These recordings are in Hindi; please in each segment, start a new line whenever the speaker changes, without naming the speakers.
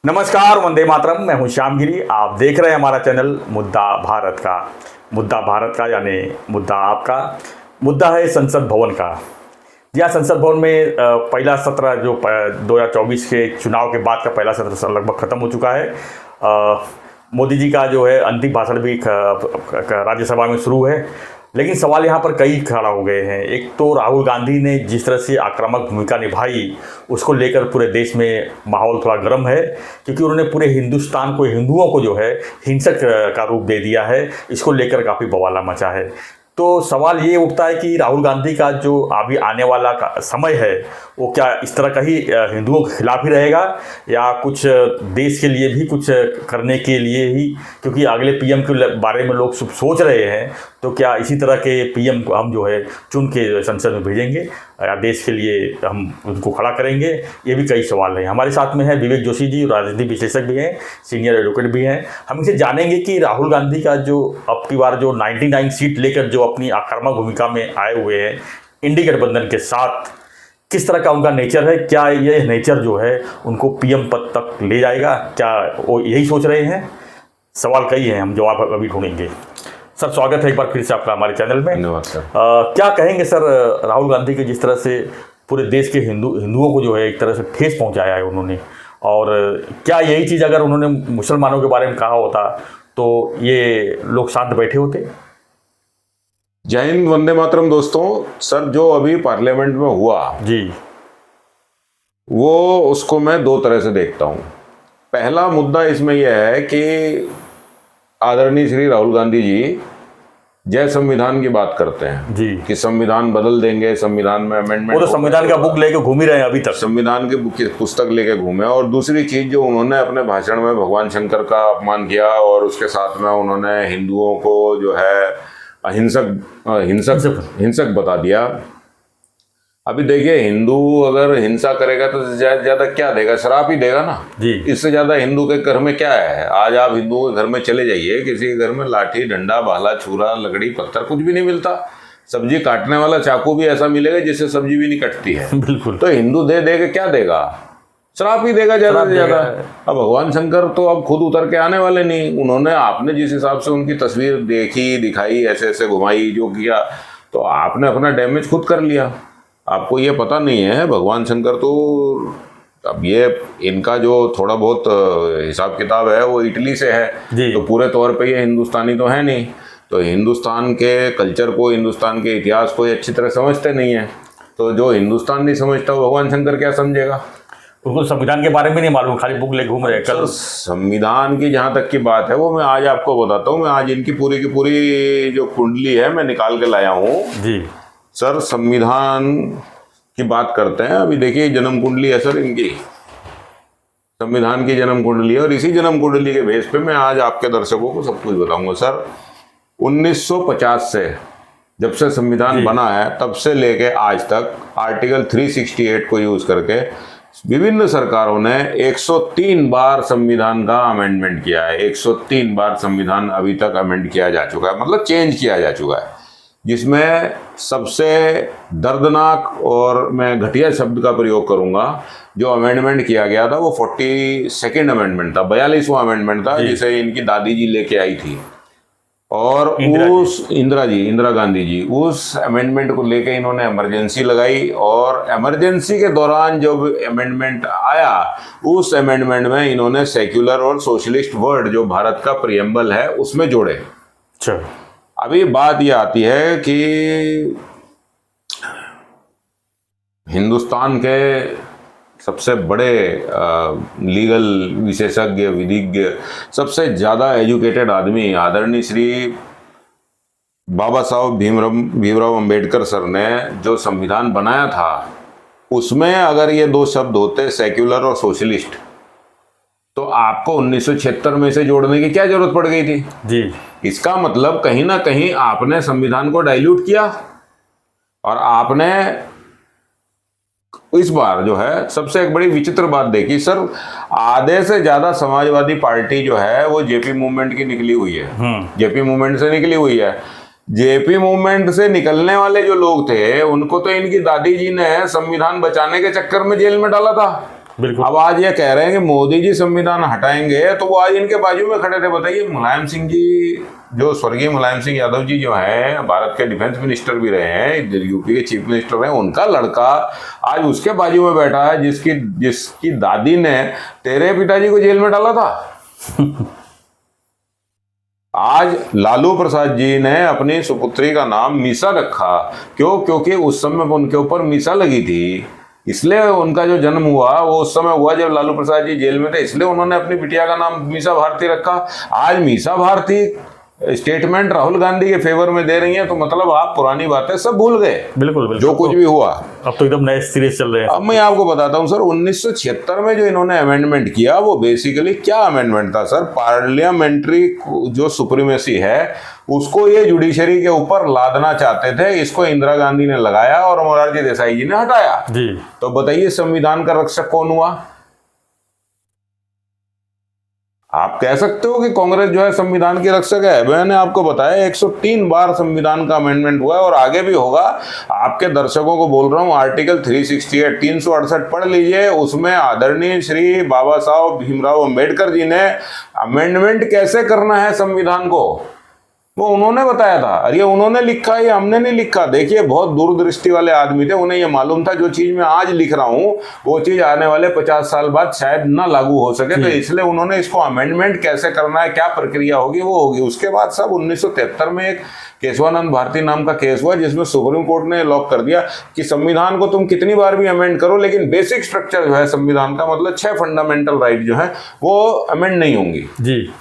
नमस्कार, वंदे मातरम। मैं हूं श्यामगिरी। आप देख रहे हैं हमारा चैनल मुद्दा भारत का। मुद्दा भारत का यानी मुद्दा आपका। मुद्दा है संसद भवन का। जी हाँ, संसद भवन में पहला सत्र जो 2024 के चुनाव के बाद का पहला सत्र लगभग ख़त्म हो चुका है। मोदी जी का जो है अंतिम भाषण भी राज्यसभा में शुरू है। लेकिन सवाल यहाँ पर कई खड़ा हो गए हैं। एक तो राहुल गांधी ने जिस तरह से आक्रामक भूमिका निभाई, उसको लेकर पूरे देश में माहौल थोड़ा गर्म है, क्योंकि उन्होंने पूरे हिंदुस्तान को, हिंदुओं को जो है हिंसक का रूप दे दिया है। इसको लेकर काफ़ी बवाला मचा है। तो सवाल ये उठता है कि राहुल गांधी का जो अभी आने वाला समय है वो क्या इस तरह का ही हिंदुओं के खिलाफ ही रहेगा, या कुछ देश के लिए भी कुछ करने के लिए ही, क्योंकि अगले पीएम के बारे में लोग सोच रहे हैं, तो क्या इसी तरह के पीएम को हम जो है चुन के संसद में भेजेंगे या देश के लिए हम उनको खड़ा करेंगे? ये भी कई सवाल हैं। हमारे साथ में है विवेक जोशी जी, राजनीति विशेषज्ञ भी हैं, सीनियर एडवोकेट भी हैं। हम इनसे जानेंगे कि राहुल गांधी का जो अब की बार जो 99 सीट लेकर जो अपनी आक्रामक भूमिका में आए हुए हैं इंडी गठबंधन के साथ, किस तरह का उनका नेचर है। क्या ये नेचर जो है उनको पीएम पद तक ले जाएगा? क्या वो यही सोच रहे हैं? सवाल कई हैं, हम जवाब अभी ढूंढेंगे। सर, स्वागत है एक बार फिर से आपका हमारे चैनल में।
धन्यवाद सर।
क्या कहेंगे सर, राहुल गांधी के जिस तरह से पूरे देश के हिंदुओं को जो है एक तरह से ठेस पहुंचाया है उन्होंने, और क्या यही चीज़ अगर उन्होंने मुसलमानों के बारे में कहा होता तो ये लोग शांत बैठे होते?
जय हिंद, वंदे मातरम। दोस्तों, सर जो अभी पार्लियामेंट में हुआ
जी,
वो उसको मैं दो तरह से देखता हूँ। पहला मुद्दा इसमें यह है कि आदरणीय श्री राहुल गांधी जी जय संविधान की बात करते हैं
जी,
कि संविधान बदल देंगे, संविधान में अमेंडमेंट।
वो तो संविधान का बुक लेके घूम ही रहे हैं अभी तक,
संविधान की पुस्तक लेके घूमे। और दूसरी चीज जो उन्होंने अपने भाषण में भगवान शंकर का अपमान किया, और उसके साथ में उन्होंने हिंदुओं को जो है हिंसक बता दिया। अभी देखिए, हिंदू अगर हिंसा करेगा तो ज्यादा क्या देगा? शराब ही देगा ना
जी।
इससे ज्यादा हिंदू के घर में क्या है? आज आप हिंदुओं के घर में चले जाइए, किसी के घर में लाठी डंडा भाला छुरा लकड़ी पत्थर कुछ भी नहीं मिलता। सब्जी काटने वाला चाकू भी ऐसा मिलेगा जिससे सब्जी भी नहीं कटती है।
बिल्कुल।
तो हिंदू दे के क्या देगा? शराब ही देगा ज्यादा से ज्यादा। अब भगवान शंकर तो अब खुद उतर के आने वाले नहीं। उन्होंने, आपने जिस हिसाब से उनकी तस्वीर देखी, दिखाई, ऐसे ऐसे घुमाई, जो किया, तो आपने अपना डैमेज खुद कर लिया। आपको ये पता नहीं है, भगवान शंकर तो, अब ये इनका जो थोड़ा बहुत हिसाब किताब है वो इटली से है, तो पूरे तौर पे ये हिंदुस्तानी तो है नहीं। तो हिंदुस्तान के कल्चर को, हिंदुस्तान के इतिहास को ये अच्छी तरह समझते नहीं है। तो जो हिंदुस्तान नहीं समझता वो भगवान शंकर क्या समझेगा?
उनको संविधान के बारे में नहीं मालूम, खाली बुक ले घूम रहे। कल
संविधान की जहाँ तक की बात है वो मैं आज आपको बताता हूँ। मैं आज इनकी पूरी की पूरी जो कुंडली है मैं निकाल के लाया हूँ
जी।
सर, संविधान की बात करते हैं। अभी देखिए, जन्म कुंडली है सर इनकी, संविधान की जन्म कुंडली है, और इसी जन्म कुंडली के बेस पे मैं आज आपके दर्शकों को सब कुछ बताऊंगा। सर, 1950 से जब से संविधान बना है तब से लेके आज तक आर्टिकल 368 को यूज करके विभिन्न सरकारों ने 103 बार संविधान का अमेंडमेंट किया है। 103 बार संविधान अभी तक अमेंड किया जा चुका है, मतलब चेंज किया जा चुका है। जिसमें सबसे दर्दनाक और मैं घटिया शब्द का प्रयोग करूंगा, जो अमेंडमेंट किया गया था वो 42nd अमेंडमेंट था, 42वां अमेंडमेंट था, जिसे इनकी दादी जी लेके आई थी। और उस इंदिरा गांधी जी, उस अमेंडमेंट को लेके इन्होंने इमरजेंसी लगाई, और इमरजेंसी के दौरान जब अमेंडमेंट आया, उस अमेंडमेंट में इन्होंने सेक्युलर और सोशलिस्ट वर्ड जो भारत का प्रियम्बल है उसमें जोड़े।
अच्छा,
अभी बात यह आती है कि हिंदुस्तान के सबसे बड़े लीगल विशेषज्ञ, विधिज्ञ, सबसे ज़्यादा एजुकेटेड आदमी आदरणीय श्री बाबा साहब भीमराव अंबेडकर सर ने जो संविधान बनाया था, उसमें अगर ये दो शब्द होते, सेक्युलर और सोशलिस्ट, तो आपको 1976 में से जोड़ने की क्या जरूरत पड़ गई थी
जी।
इसका मतलब कहीं ना कहीं आपने संविधान को डाइल्यूट किया, और आपने इस बार जो है सबसे एक बड़ी विचित्र बात देखी सर, आधे से ज्यादा समाजवादी पार्टी जो है वो जेपी मूवमेंट की निकली हुई है। जेपी मूवमेंट से निकली हुई है। जेपी मूवमेंट से निकलने वाले जो लोग थे उनको तो इनकी दादी जी ने संविधान बचाने के चक्कर में जेल में डाला था।
बिल्कुल।
अब आज ये कह रहे हैं कि मोदी जी संविधान हटाएंगे, तो वो आज इनके बाजू में खड़े थे। बताइए, मुलायम सिंह जी, जो स्वर्गीय मुलायम सिंह यादव जी जो हैं, भारत के डिफेंस मिनिस्टर भी रहे हैं, यूपी के चीफ मिनिस्टर हैं, उनका लड़का आज उसके बाजू में बैठा है जिसकी दादी ने तेरे पिताजी को जेल में डाला था। आज लालू प्रसाद जी ने अपनी सुपुत्री का नाम मीसा रखा। क्यों? क्योंकि उस समय उनके ऊपर मीसा लगी थी, इसलिए उनका जो जन्म हुआ वो उस समय हुआ जब लालू प्रसाद जी जेल में थे, इसलिए उन्होंने अपनी बिटिया का नाम मीसा भारती रखा। आज मीसा भारती स्टेटमेंट राहुल गांधी के फेवर में दे रही हैं, तो मतलब आप पुरानी बातें सब भूल गए।
बिल्कुल बिल्कुल,
जो कुछ भी हुआ
अब तो एकदम नए सिरे से चल रहे हैं।
अब मैं आपको बताता हूं सर, 1976 में जो इन्होंने अमेंडमेंट किया वो बेसिकली क्या अमेंडमेंट था सर? पार्लियामेंट्री जो सुप्रीमेसी है उसको ये जुडिशरी के ऊपर लादना चाहते थे। इसको इंदिरा गांधी ने लगाया और मोरारजी देसाई जी ने हटाया
जी।
तो बताइए संविधान का रक्षक कौन हुआ? आप कह सकते हो कि कांग्रेस जो है संविधान की रक्षक है। मैंने आपको बताया 103 बार संविधान का अमेंडमेंट हुआ है और आगे भी होगा। आपके दर्शकों को बोल रहा हूं, आर्टिकल 368 368 पढ़ लीजिए। उसमें आदरणीय श्री बाबा साहब भीमराव अंबेडकर जी ने अमेंडमेंट कैसे करना है संविधान को वो उन्होंने बताया था। अरे उन्होंने लिखा, ये हमने नहीं लिखा। देखिए, बहुत दूरदृष्टि वाले आदमी थे, उन्हें ये मालूम था जो चीज मैं आज लिख रहा हूं वो चीज आने वाले 50 साल बाद शायद ना लागू हो सके, तो इसलिए उन्होंने इसको अमेंडमेंट कैसे करना है, क्या प्रक्रिया होगी वो होगी। उसके बाद सब 1973 में एक केशवानंद भारती नाम का केस हुआ जिसमें सुप्रीम कोर्ट ने लॉक कर दिया कि संविधान को तुम कितनी बार भी अमेंड करो लेकिन बेसिक स्ट्रक्चर जो है संविधान का, मतलब 6 फंडामेंटल राइट जो है वो अमेंड नहीं होंगी जी।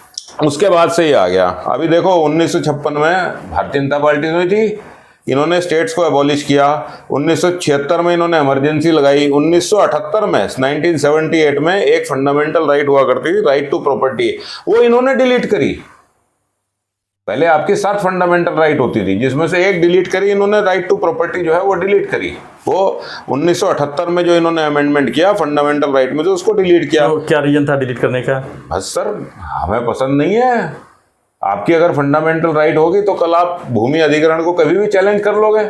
उसके बाद से ही आ गया। अभी देखो 1956 में भारतीय जनता पार्टी हुई थी, इन्होंने स्टेट्स को एबॉलिश किया। 1976 में इन्होंने इमरजेंसी लगाई। 1978 में 1978 में एक फंडामेंटल राइट हुआ करती थी, राइट टू प्रॉपर्टी, वो इन्होंने डिलीट करी। पहले आपकी 7 फंडामेंटल राइट होती थी जिसमें से एक डिलीट करी इन्होंने, राइट टू प्रॉपर्टी जो है वो डिलीट करी। वो 1978 में जो इन्होंने अमेंडमेंट किया फंडामेंटल राइट में, जो उसको डिलीट किया।
तो क्या रीजन था डिलीट करने का?
बस सर, हमें पसंद नहीं है। आपकी अगर फंडामेंटल राइट होगी तो कल आप भूमि अधिग्रहण को कभी भी चैलेंज कर लोगे।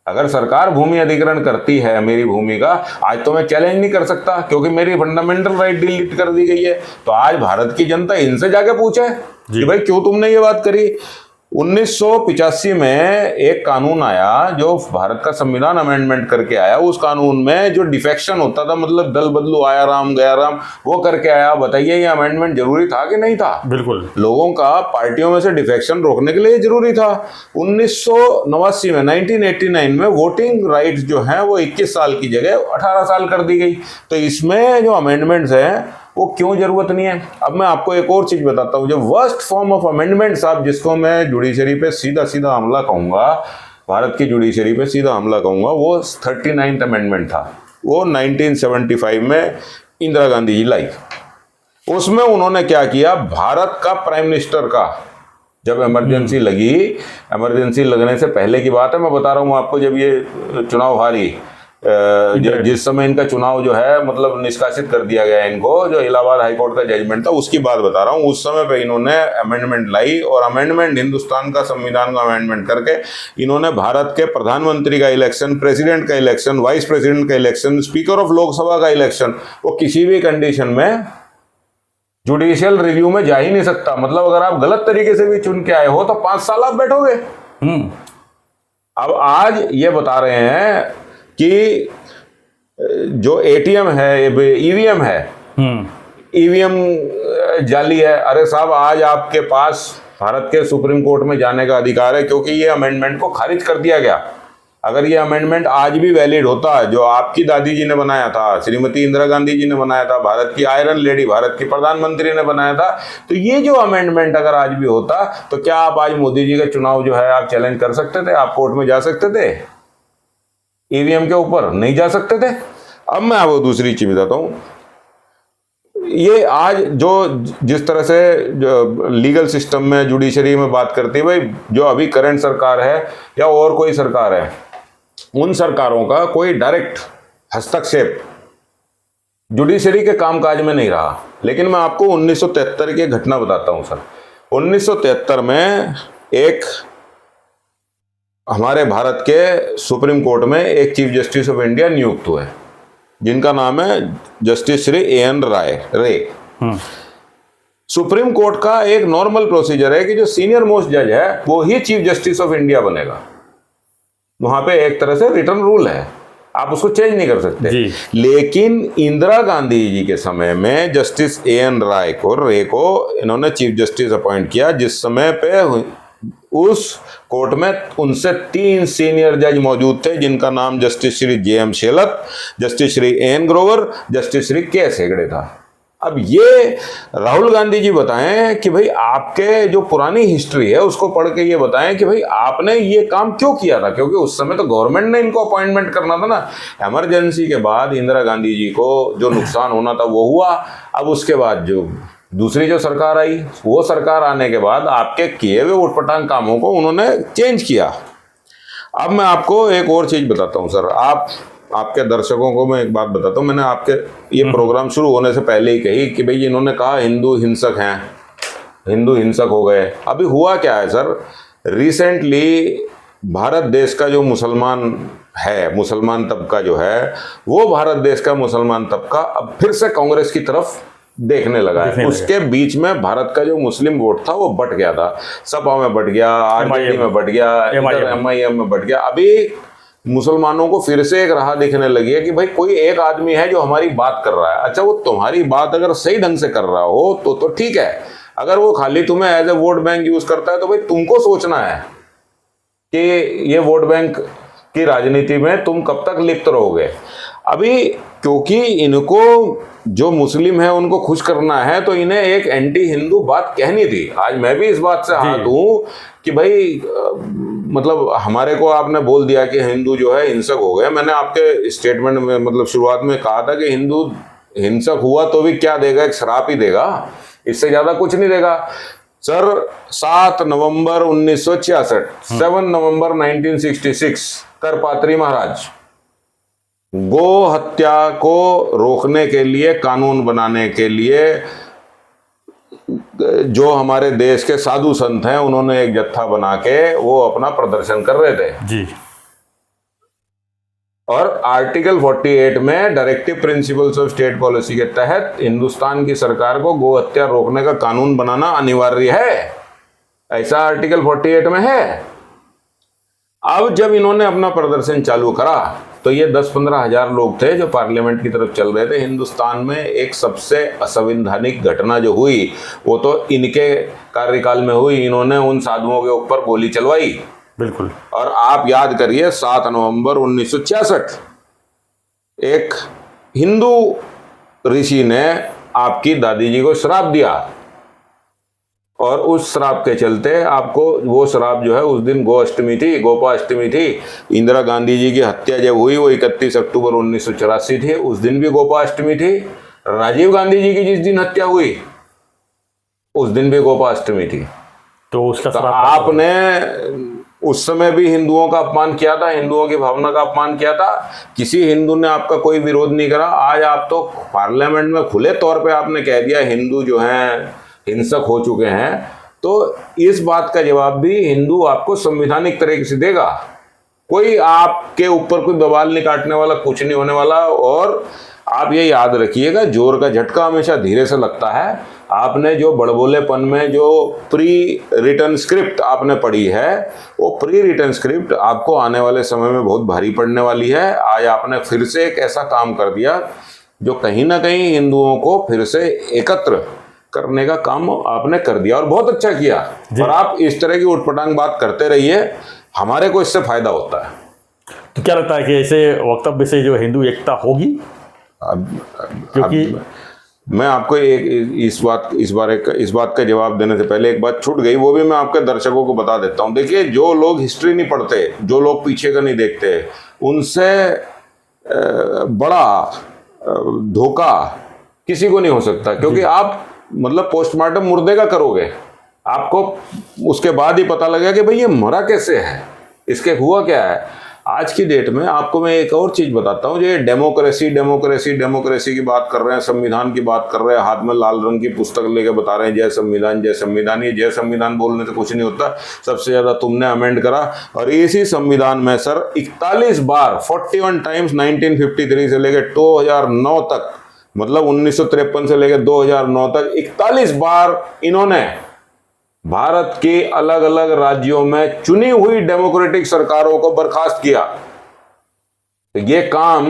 अगर सरकार भूमि अधिग्रहण करती है मेरी भूमि का, आज तो मैं चैलेंज नहीं कर सकता क्योंकि मेरी फंडामेंटल राइट डिलीट कर दी गई है। तो आज भारत की जनता इनसे जाके पूछे कि भाई क्यों तुमने ये बात करी। 1985 में एक कानून आया जो भारत का संविधान अमेंडमेंट करके आया। उस कानून में जो डिफेक्शन होता था, मतलब दल बदलू, आया राम गया राम, वो करके आया। बताइए ये अमेंडमेंट जरूरी था कि नहीं था? बिल्कुल। लोगों का पार्टियों में से डिफेक्शन रोकने के लिए जरूरी था। 1989 में 1989 में वोटिंग राइट्स जो है वो 21 साल की जगह 18 साल कर दी गई। तो इसमें जो अमेंडमेंट्स हैं वो क्यों जरूरत नहीं है? अब मैं आपको एक और चीज बताता हूं। जो वर्स्ट फॉर्म ऑफ अमेंडमेंट साहब, जिसको मैं जुडिशरी पे सीधा सीधा हमला कहूंगा, भारत की जुडिशरी पे सीधा हमला कहूंगा, वो 39th अमेंडमेंट था। वो 1975 में इंदिरा गांधी जी लाई। उसमें उन्होंने क्या किया, भारत का प्राइम मिनिस्टर का जब इमरजेंसी लगी, इमरजेंसी लगने से पहले की बात है, मैं बता रहा हूं आपको, जब ये चुनाव हारी, जिस समय इनका चुनाव जो है मतलब निष्कासित कर दिया गया इनको, जो इलाहाबाद हाईकोर्ट का जजमेंट था उसकी बात बता रहा हूँ। उस समय पे इन्होंने अमेंडमेंट लाई और अमेंडमेंट, हिंदुस्तान का संविधान का अमेंडमेंट करके इन्होंने भारत के प्रधानमंत्री का इलेक्शन, प्रेसिडेंट का इलेक्शन, वाइस प्रेसिडेंट का इलेक्शन, स्पीकर ऑफ लोकसभा का इलेक्शन, वो किसी भी कंडीशन में जुडिशियल रिव्यू में जा ही नहीं सकता। मतलब अगर आप गलत तरीके से भी चुन के आए हो तो 5 साल आप बैठोगे। अब आज ये बता रहे हैं कि जो एटीएम है, ईवीएम है, ईवीएम जाली है। अरे साहब, आज आपके पास भारत के सुप्रीम कोर्ट में जाने का अधिकार है क्योंकि ये अमेंडमेंट को खारिज कर दिया गया। अगर ये अमेंडमेंट आज भी वैलिड होता, जो आपकी दादी जी ने बनाया था, श्रीमती इंदिरा गांधी जी ने बनाया था, भारत की आयरन लेडी, भारत की प्रधानमंत्री ने बनाया था, तो ये जो अमेंडमेंट अगर आज भी होता तो क्या आप आज मोदी जी का चुनाव जो है आप चैलेंज कर सकते थे? आप कोर्ट में जा सकते थे? ईवीएम के ऊपर नहीं जा सकते थे। अब मैं आपको दूसरी चीज बताता हूं। ये आज जो जिस तरह से जो लीगल सिस्टम में, जुडिशरी में बात करती है, भाई जो अभी करंट सरकार है या और कोई सरकार है, उन सरकारों का कोई डायरेक्ट हस्तक्षेप जुडिशरी के कामकाज में नहीं रहा। लेकिन मैं आपको 1973 की घटना बताता हूं सर। 1973 में एक हमारे भारत के सुप्रीम कोर्ट में एक चीफ जस्टिस ऑफ इंडिया नियुक्त हुए। जिनका नाम है जस्टिस श्री A.N. रे। सुप्रीम कोर्ट का एक नॉर्मल प्रोसीजर है कि जो सीनियर मोस्ट जज है वो ही चीफ जस्टिस ऑफ इंडिया बनेगा। वहां पे एक तरह से रिटर्न रूल है, आप उसको चेंज नहीं कर सकते। लेकिन इंदिरा गांधी जी के समय में जस्टिस A.N. रे को इन्होंने चीफ जस्टिस अपॉइंट किया, जिस समय पे उस कोर्ट में उनसे 3 सीनियर जज मौजूद थे, जिनका नाम justice Shri J.M. Shelat, justice Shri A.N. Grover, justice Shri K.S. Hegde था। अब ये राहुल गांधी जी बताएं कि भाई आपके जो पुरानी हिस्ट्री है उसको पढ़ के ये बताएं कि भाई आपने ये काम क्यों किया था, क्योंकि उस समय तो गवर्नमेंट ने इनको अपॉइंटमेंट करना था ना। इमरजेंसी के बाद इंदिरा गांधी जी को जो नुकसान होना था वो हुआ। अब उसके बाद जो दूसरी जो सरकार आई, वो सरकार आने के बाद आपके किए हुए उटपटांग कामों को उन्होंने चेंज किया। अब मैं आपको एक और चीज बताता हूँ सर, आपके दर्शकों को मैं एक बात बताता हूँ। मैंने आपके ये प्रोग्राम शुरू होने से पहले ही कही कि भाई इन्होंने कहा हिंदू हिंसक हैं, हिंदू हिंसक हो गए। अभी हुआ क्या है सर, रिसेंटली भारत देश का जो मुसलमान तबका जो है, वो भारत देश का मुसलमान तबका अब फिर से कांग्रेस की तरफ देखने लगा है। उसके बीच में भारत का जो मुस्लिम वोट था वो बट गया था, सपा में बट गया, आरजेडी में बट गया, MIM में बट गया। अभी मुसलमानों को फिर से एक राह दिखने लगी है कि भाई कोई एक आदमी है जो हमारी बात कर रहा है। अच्छा, वो तुम्हारी बात अगर सही ढंग से कर रहा हो तो ठीक है, अगर वो खाली तुम्हें as a vote bank use करता है तो भाई तुमको सोचना है कि ये वोट बैंक की राजनीति में तुम कब तक लिप्त रहोगे। अभी क्योंकि इनको जो मुस्लिम है उनको खुश करना है तो इन्हें एक एंटी हिंदू बात कहनी थी। आज मैं भी इस बात से हाथ हूं कि भाई मतलब हमारे को आपने बोल दिया कि हिंदू जो है हिंसक हो गए। मैंने आपके स्टेटमेंट में मतलब शुरुआत में कहा था कि हिंदू हिंसक हुआ तो भी क्या देगा, एक श्राप ही देगा, इससे ज्यादा कुछ नहीं देगा। सर 7 नवंबर 1966, 7 नवंबर 1966 करपात्री महाराज गो हत्या को रोकने के लिए, कानून बनाने के लिए जो हमारे देश के साधु संत हैं उन्होंने एक जत्था बना के वो अपना प्रदर्शन कर रहे थे जी। और आर्टिकल 48 में directive principles of state policy के तहत हिंदुस्तान की सरकार को गो हत्या रोकने का कानून बनाना अनिवार्य है, ऐसा आर्टिकल 48 में है। अब जब इन्होंने अपना प्रदर्शन चालू करा तो ये 10-15 हजार लोग थे जो पार्लियामेंट की तरफ चल रहे थे। हिंदुस्तान में एक सबसे असंवैधानिक घटना जो हुई वो तो इनके कार्यकाल में हुई, इन्होंने उन साधुओं के ऊपर गोली चलवाई। बिल्कुल। और आप याद करिए 7 नवंबर 1966 एक हिंदू ऋषि ने आपकी दादी जी को श्राप दिया और उस श्राप के चलते आपको वो श्राप जो है, उस दिन गोअष्टमी थी, गोपाष्टमी थी। इंदिरा गांधी जी की हत्या जब हुई वो 31 अक्टूबर 1984 थी, उस दिन भी गोपाष्टमी थी। राजीव गांधी जी की जिस दिन हत्या हुई उस दिन भी गोपाष्टमी थी। तो उसका तो आपने उस समय भी हिंदुओं का अपमान किया था, हिंदुओं की भावना का अपमान किया था, किसी हिंदू ने आपका कोई विरोध नहीं करा। आज आप तो पार्लियामेंट में खुले तौर पे आपने कह दिया हिंदू जो हैं हिंसक हो चुके हैं। तो इस बात का जवाब भी हिंदू आपको संवैधानिक तरीके से देगा। कोई आपके ऊपर कोई बवाल नहीं काटने वाला, कुछ नहीं होने वाला। और आप ये याद रखिएगा, जोर का झटका हमेशा धीरे से लगता है। आपने जो बड़बोलेपन में जो प्री रिटन स्क्रिप्ट आपने पढ़ी है, वो प्री रिटन स्क्रिप्ट आपको आने वाले समय में बहुत भारी पड़ने वाली है। आज आपने फिर से एक ऐसा काम कर दिया जो कहीं ना कहीं हिंदुओं को फिर से एकत्र करने का काम आपने कर दिया और बहुत अच्छा किया। और आप इस तरह की उटपटांग बात करते रहिए, हमारे को इससे फायदा होता है।
तो क्या लगता है कि ऐसे वक्तव्य से जो हिंदू एकता होगी? क्योंकि
मैं आपको एक इस बात का जवाब देने से पहले एक बात छूट गई, वो भी मैं आपके दर्शकों को बता देता हूँ। देखिए, जो लोग हिस्ट्री नहीं पढ़ते, जो लोग पीछे का नहीं देखते, उनसे बड़ा धोखा किसी को नहीं हो सकता। क्योंकि आप मतलब पोस्टमार्टम मुर्दे का करोगे, आपको उसके बाद ही पता लगेगा कि भाई ये मरा कैसे है, इसके हुआ क्या है। आज की डेट में आपको मैं एक और चीज बताता हूँ, ये डेमोक्रेसी डेमोक्रेसी डेमोक्रेसी की बात कर रहे हैं, संविधान की बात कर रहे हैं, हाथ में लाल रंग की पुस्तक लेके बता रहे हैं जय संविधान जय संविधान। ये जय संविधान बोलने से कुछ नहीं होता, सबसे ज्यादा तुमने अमेंड करा। और इसी संविधान में सर 41 बार 41 टाइम्स 1953 से लेकर 2009 तक, मतलब 1953 से लेकर 2009 तक 41 बार इन्होंने भारत के अलग अलग राज्यों में चुनी हुई डेमोक्रेटिक सरकारों को बर्खास्त किया। तो ये काम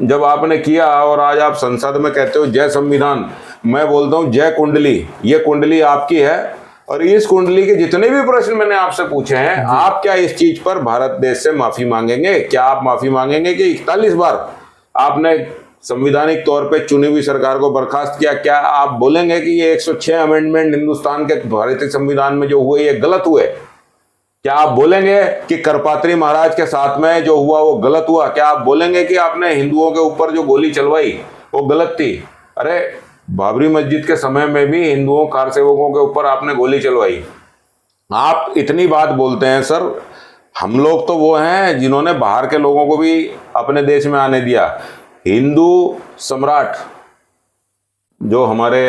जब आपने किया और आज आप संसद में कहते हो जय संविधान, मैं बोलता हूं जय कुंडली। ये कुंडली आपकी है और इस कुंडली के जितने भी प्रश्न मैंने आपसे पूछे हैं, आप क्या इस चीज पर भारत देश से माफी मांगेंगे? क्या आप माफी मांगेंगे कि 41 बार आपने संवैधानिक तौर पे चुनी हुई सरकार को बर्खास्त किया? क्या आप बोलेंगे कि ये 106 अमेंडमेंट हिंदुस्तान के भारतीय संविधान में जो हुए ये गलत हुए? क्या आप बोलेंगे कि करपात्री महाराज के साथ में जो हुआ वो गलत हुआ? क्या आप बोलेंगे कि आपने हिंदुओं के ऊपर जो गोली चलवाई वो गलत थी? अरे बाबरी मस्जिद के समय में भी हिंदुओं कार सेवकों के ऊपर आपने गोली चलवाई। आप इतनी बात बोलते हैं सर। हम लोग तो वो हैं जिन्होंने बाहर के लोगों को भी अपने देश में आने दिया। हिंदू सम्राट जो हमारे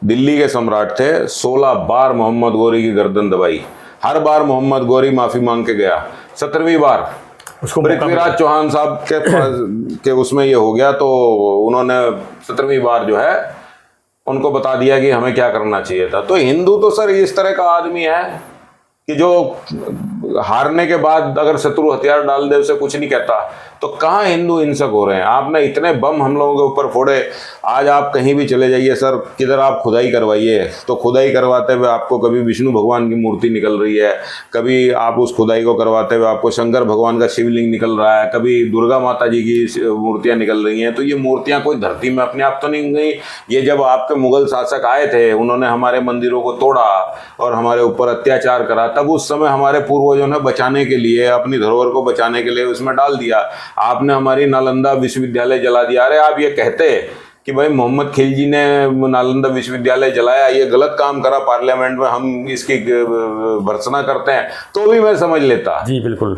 दिल्ली के सम्राट थे, 16 बार मोहम्मद गोरी की गर्दन दबाई। हर बार मोहम्मद गोरी माफी मांग के गया। 17वीं बार उसको पृथ्वीराज चौहान साहब के उसमें ये हो गया, तो उन्होंने 17वीं बार जो है उनको बता दिया कि हमें क्या करना चाहिए था। तो हिंदू तो सर इस तरह का आदमी है कि जो हारने के बाद अगर शत्रु हथियार डाल दे उसे कुछ नहीं कहता। तो कहाँ हिंदू हिंसक हो रहे हैं? आपने इतने बम हम लोगों के ऊपर फोड़े। आज आप कहीं भी चले जाइए सर, किधर आप खुदाई करवाइए तो खुदाई करवाते हुए आपको कभी विष्णु भगवान की मूर्ति निकल रही है, कभी आप उस खुदाई को करवाते हुए आपको शंकर भगवान का शिवलिंग निकल रहा है, कभी दुर्गा माता जी की मूर्तियाँ निकल रही हैं। तो ये मूर्तियाँ कोई धरती में अपने आप तो नहीं गई। ये जब आपके मुगल शासक आए थे, उन्होंने हमारे मंदिरों को तोड़ा और हमारे ऊपर अत्याचार करा, तब उस समय हमारे पूर्वजों ने बचाने के लिए, अपनी धरोहर को बचाने के लिए उसमें डाल दिया। आपने हमारी नालंदा विश्वविद्यालय जला दिया। अरे आप ये कहते कि भाई मोहम्मद खिलजी ने नालंदा विश्वविद्यालय जलाया, ये गलत काम करा, पार्लियामेंट में हम इसकी भर्त्सना करते हैं, तो भी मैं समझ लेता।
जी बिल्कुल।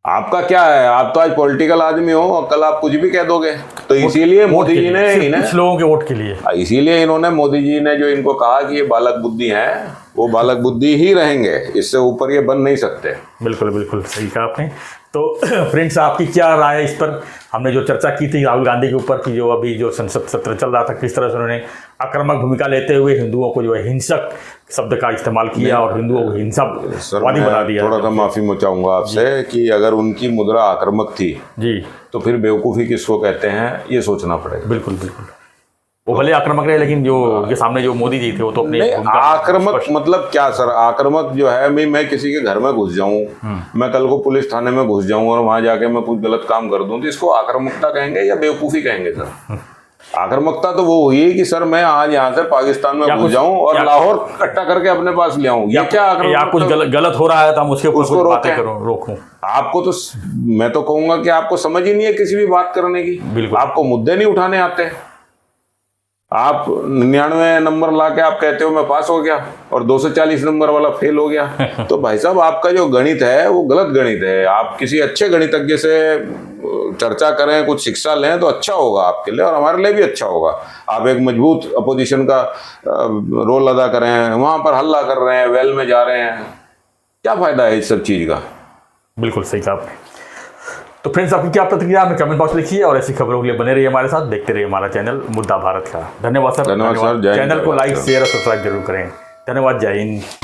आपका क्या है? आप तो आज पॉलिटिकल आदमी हो और कल आप कुछ भी कह दोगे। तो इसीलिए मोदी जी ने
कुछ लोगों के वोट के लिए,
इसीलिए इन्होंने, मोदी जी ने जो इनको कहा कि ये बालक बुद्धि हैं, वो बालक बुद्धि ही रहेंगे, इससे ऊपर ये बन नहीं सकते।
बिल्कुल बिल्कुल सही कहा आपने। तो फ्रेंड्स, आपकी क्या राय है इस पर? हमने जो चर्चा की थी राहुल गांधी के ऊपर कि जो अभी जो संसद सत्र चल रहा था, किस तरह से उन्होंने आक्रामक भूमिका लेते हुए हिंदुओं को जो है हिंसक शब्द का इस्तेमाल किया और हिंदुओं को हिंसावादी बना दिया।
थोड़ा सा माफी चाहूंगा आपसे कि अगर उनकी मुद्रा आक्रामक थी
जी, तो
फिर बेवकूफ़ी किसको कहते हैं ये सोचना पड़ेगा।
बिल्कुल बिल्कुल। वो भले आक्रामक रहे, लेकिन जो के सामने जो मोदी जी थे वो तो अपने
आक्रामक मतलब क्या सर? आक्रामक जो है, मैं किसी के घर में घुस जाऊं, मैं कल को पुलिस थाने में घुस जाऊं और वहां जाके मैं कुछ गलत काम कर दूं, तो इसको आक्रामकता कहेंगे या बेवकूफ़ी कहेंगे सर? आक्रामकता तो वो हुई कि सर मैं आज यहाँ से पाकिस्तान में घुस जाऊं और लाहौर इकट्ठा करके अपने पास ले आऊं, ये क्या आक्रामक? या
कुछ गलत हो रहा है तो हम उसको बातें रोकूं।
आपको तो, मैं तो कहूंगा कि आपको समझ ही नहीं है किसी भी बात करने की। आपको मुद्दे नहीं उठाने आते। आप 99 नंबर ला के आप कहते हो मैं पास हो गया और 240 नंबर वाला फेल हो गया। तो भाई साहब, आपका जो गणित है वो गलत गणित है। आप किसी अच्छे गणितज्ञ से चर्चा करें, कुछ शिक्षा लें तो अच्छा होगा आपके लिए और हमारे लिए भी अच्छा होगा। आप एक मजबूत अपोजिशन का रोल अदा करें, वहां पर हल्ला कर रहे हैं, वेल में जा रहे हैं, क्या फायदा है इस सब चीज का? बिल्कुल सही कहा आपने।
तो फ्रेंड्स, आपकी क्या प्रतिक्रिया हमें कमेंट बॉक्स लिखिए और ऐसी खबरों के लिए बने रहिए हमारे साथ, देखते रहिए हमारा चैनल मुद्दा भारत का। धन्यवाद सर।
धन्यवाद सर।
चैनल को लाइक शेयर और सब्सक्राइब जरूर करें। धन्यवाद। जय हिंद।